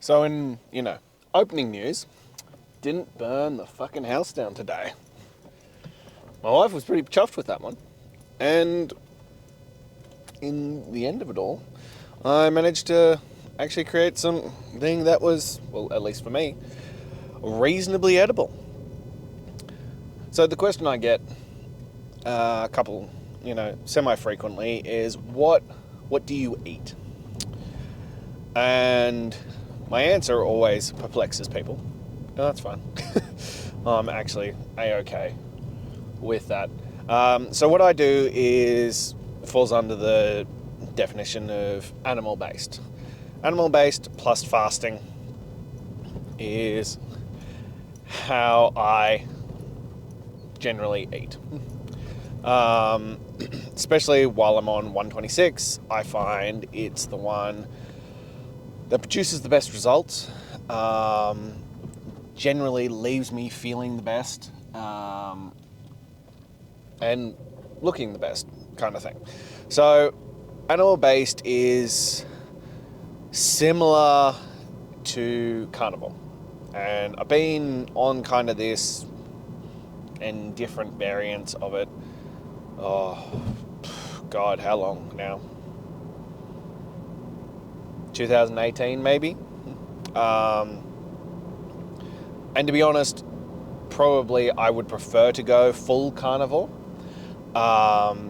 So in, opening news, didn't burn the fucking house down today. My wife was pretty chuffed with that one. And in the end of it all, I managed to actually create something that was, well, at least for me, reasonably edible. So the question I get a couple, semi-frequently is, what do you eat? And my answer always perplexes people. No, that's fine. I'm actually A-okay with that. So what I do falls under the definition of animal-based. Animal-based plus fasting is how I generally eat. Especially while I'm on 126, I find it's the one that produces the best results, generally leaves me feeling the best, and looking the best, kind of thing. So animal-based is similar to carnivore, and I've been on kind of this and different variants of it. Oh God, how long now? 2018 maybe. And to be honest, probably I would prefer to go full carnivore. But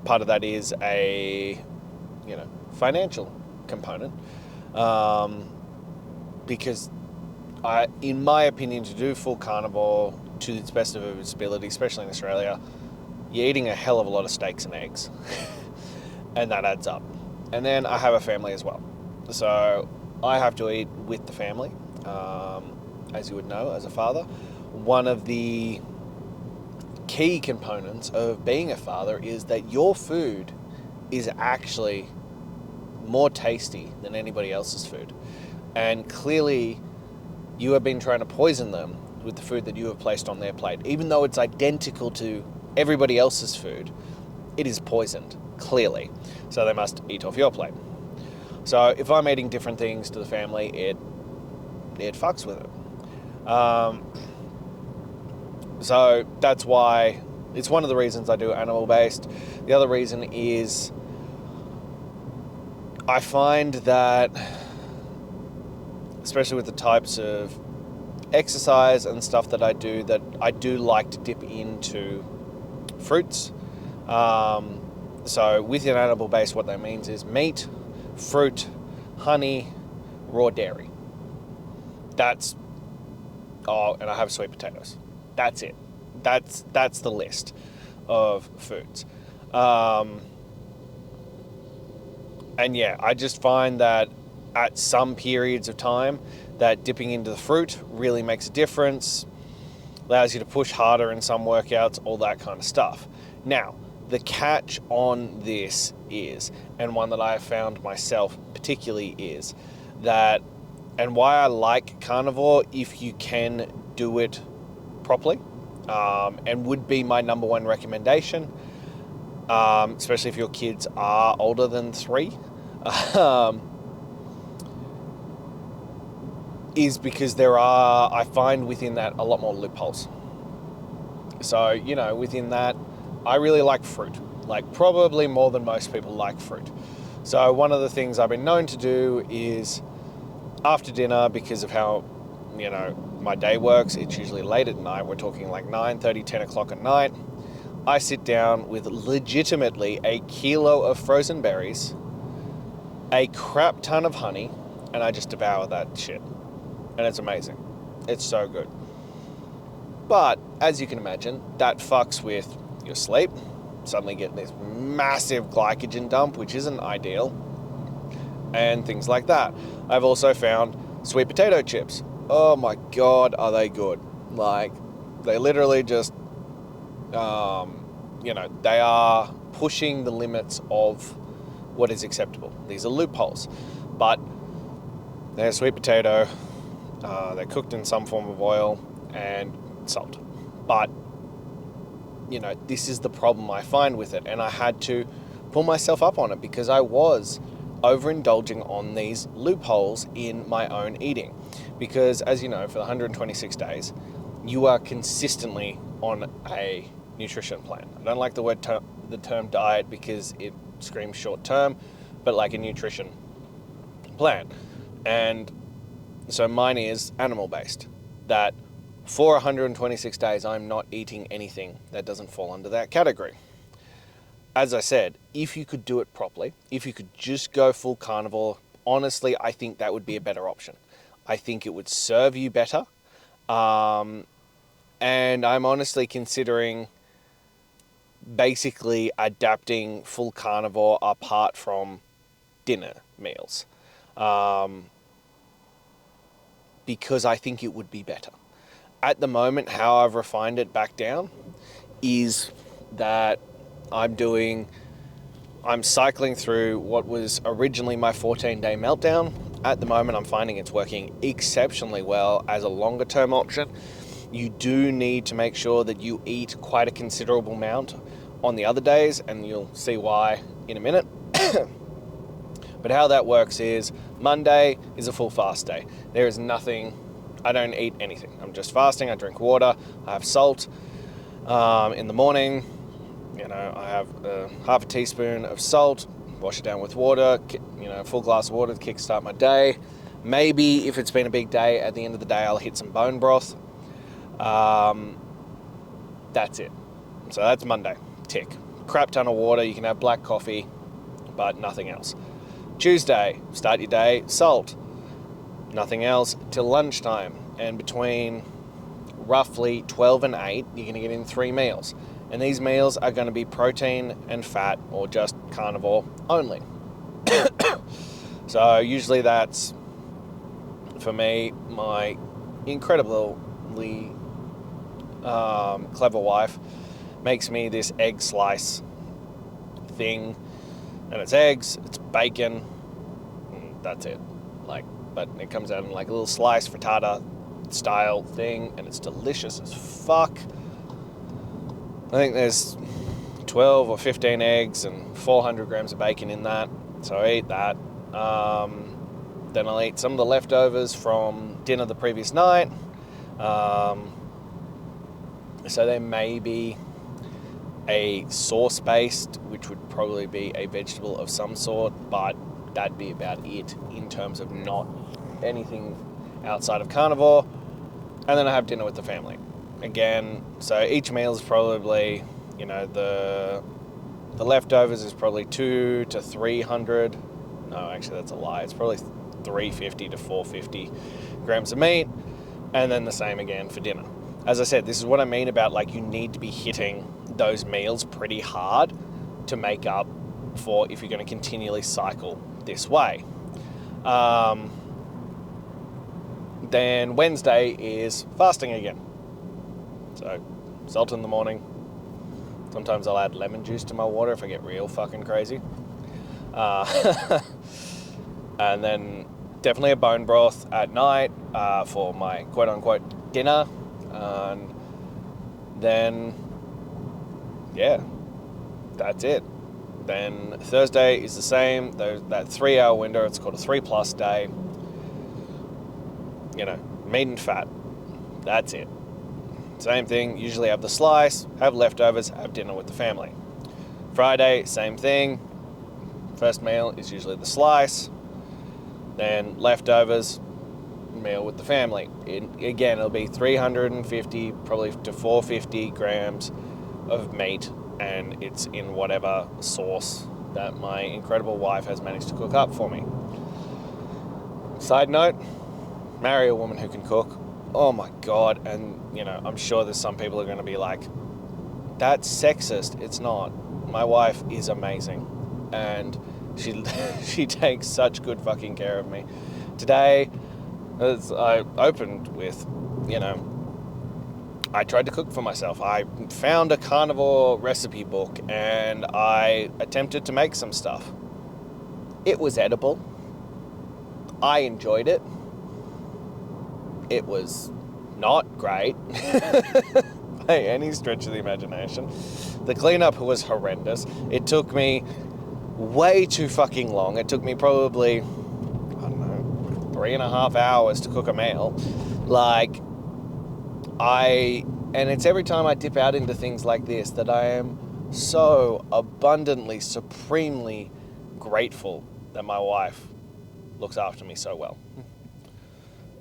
part of that is a, financial component. Because in my opinion, to do full carnivore to its best of its ability, especially in Australia, you're eating a hell of a lot of steaks and eggs. And that adds up. And then I have a family as well. So I have to eat with the family, as you would know, as a father. One of the key components of being a father is that your food is actually more tasty than anybody else's food. And clearly you have been trying to poison them with the food that you have placed on their plate. Even though it's identical to everybody else's food, it is poisoned, clearly. So they must eat off your plate. So if I'm eating different things to the family, it fucks with it. So that's why it's one of the reasons I do animal-based. The other reason is I find that, especially with the types of exercise and stuff that I do like to dip into fruits. So with an animal base, what that means is meat, fruit, honey, raw dairy. And I have sweet potatoes. That's it. That's the list of foods. And yeah, I just find that at some periods of time that dipping into the fruit really makes a difference, allows you to push harder in some workouts, all that kind of stuff. Now, the catch on this is, and one that I have found myself particularly is, that, and why I like carnivore if you can do it properly, and would be my number one recommendation, especially if your kids are older than 3, is because I find within that a lot more loopholes. So, within that, I really like fruit, like probably more than most people like fruit. So one of the things I've been known to do is after dinner, because of how, my day works, it's usually late at night. We're talking like 9:30, 10 o'clock at night. I sit down with legitimately a kilo of frozen berries, a crap ton of honey, and I just devour that shit. And it's amazing. It's so good. But as you can imagine, that fucks with your sleep. Suddenly get this massive glycogen dump, which isn't ideal, and things like that. I've also found sweet potato chips. Oh my God, are they good? Like, they literally just, they are pushing the limits of what is acceptable. These are loopholes, but they're sweet potato. They're cooked in some form of oil and salt. But, this is the problem I find with it. And I had to pull myself up on it because I was overindulging on these loopholes in my own eating. Because as you know, for the 126 days, you are consistently on a nutrition plan. I don't like the term diet because it screams short term, but like a nutrition plan. And so mine is animal based, that for 126 days I'm not eating anything that doesn't fall under that category. As I said, if you could do it properly, if you could just go full carnivore, honestly, I think that would be a better option. I think it would serve you better. And I'm honestly considering basically adapting full carnivore apart from dinner meals. Because I think it would be better. At the moment, how I've refined it back down is that I'm cycling through what was originally my 14-day meltdown. At the moment, I'm finding it's working exceptionally well as a longer term option. You do need to make sure that you eat quite a considerable amount on the other days, and you'll see why in a minute. But how that works is Monday is a full fast day. There is nothing, I don't eat anything. I'm just fasting, I drink water, I have salt. In the morning, I have half a teaspoon of salt, wash it down with water, full glass of water to kickstart my day. Maybe if it's been a big day, at the end of the day, I'll hit some bone broth. That's it. So that's Monday, tick. Crap ton of water, you can have black coffee, but nothing else. Tuesday, start your day, salt. Nothing else till lunchtime. And between roughly 12 and 8, you're going to get in 3 meals. And these meals are going to be protein and fat, or just carnivore only. So usually that's, for me, my incredibly clever wife makes me this egg slice thing. And it's eggs, it's bacon, and that's it. But it comes out in like a little slice frittata style thing, and it's delicious as fuck. I think there's 12 or 15 eggs and 400 grams of bacon in that, so I eat that. Then I'll eat some of the leftovers from dinner the previous night. So there may be a sauce-based, which would probably be a vegetable of some sort, but that'd be about it in terms of not anything outside of carnivore. And then I have dinner with the family. Again, so each meal is probably, the leftovers is probably 200 to 300. No, actually that's a lie. It's probably 350 to 450 grams of meat. And then the same again for dinner. As I said, this is what I mean about you need to be hitting those meals pretty hard to make up for if you're going to continually cycle this way. Then Wednesday is fasting again. So salt in the morning. Sometimes I'll add lemon juice to my water if I get real fucking crazy. And then definitely a bone broth at night for my quote-unquote dinner. And then, yeah, that's it. Then Thursday is the same. That 3-hour window, it's called a 3+ day. Meat and fat. That's it. Same thing, usually have the slice, have leftovers, have dinner with the family. Friday, same thing. First meal is usually the slice, then leftovers, meal with the family. It'll be 350, probably to 450 grams of meat, and it's in whatever sauce that my incredible wife has managed to cook up for me. Side note, marry a woman who can cook. Oh my God. And, I'm sure there's some people who are going to be like, that's sexist. It's not. My wife is amazing. And she takes such good fucking care of me. Today, as I opened with, I tried to cook for myself. I found a carnivore recipe book and I attempted to make some stuff. It was edible. I enjoyed it. It was not great by any stretch of the imagination. The cleanup was horrendous. It took me way too fucking long. It took me probably, I don't know, 3.5 hours to cook a meal. Like, and it's every time I dip out into things like this that I am so abundantly, supremely grateful that my wife looks after me so well.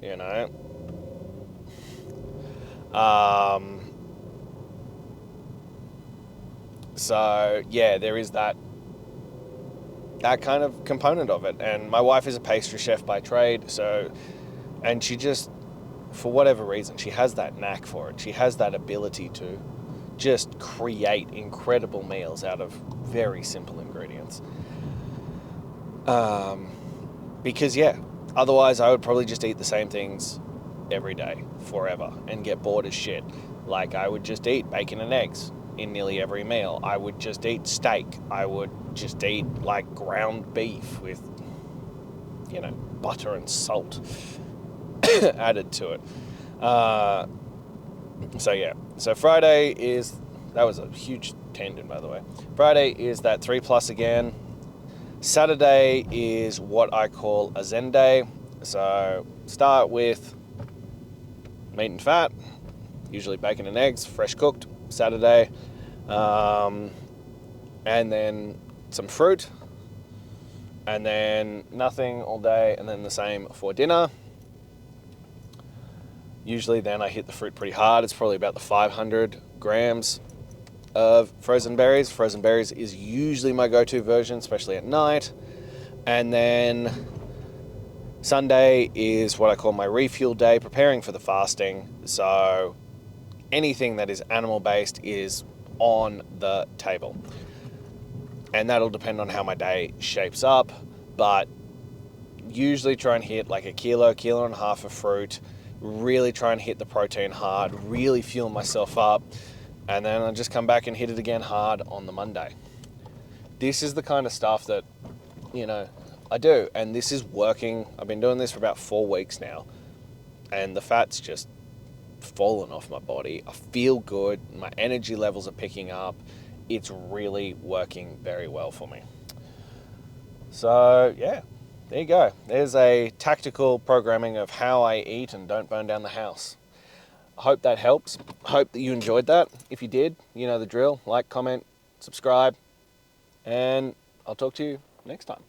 You know? So, yeah, there is that kind of component of it. And my wife is a pastry chef by trade, and she just, for whatever reason, she has that knack for it. She has that ability to just create incredible meals out of very simple ingredients. Because, yeah, otherwise I would probably just eat the same things every day forever and get bored as shit. Like, I would just eat bacon and eggs in nearly every meal. I would just eat steak. I would just eat, like, ground beef with, butter and salt added to it. So Friday that was a huge tangent, by the way. Friday is that 3+ again. Saturday is what I call a Zen day. So start with meat and fat, usually bacon and eggs, fresh cooked, Saturday. And then some fruit. And then nothing all day, and then the same for dinner. Usually then I hit the fruit pretty hard. It's probably about the 500 grams of frozen berries. Frozen berries is usually my go-to version, especially at night. And then Sunday is what I call my refuel day, preparing for the fasting. So anything that is animal-based is on the table. And that'll depend on how my day shapes up, but usually try and hit like a kilo and a half of fruit, really try and hit the protein hard, really fuel myself up, and then I'll just come back and hit it again hard on the Monday. This is the kind of stuff that, I do, and this is working. I've been doing this for about 4 weeks now, and the fat's just fallen off my body. I feel good, my energy levels are picking up. It's really working very well for me. So, yeah, there you go. There's a tactical programming of how I eat and don't burn down the house. I hope that helps. I hope that you enjoyed that. If you did, you know the drill. Like, comment, subscribe, and I'll talk to you next time.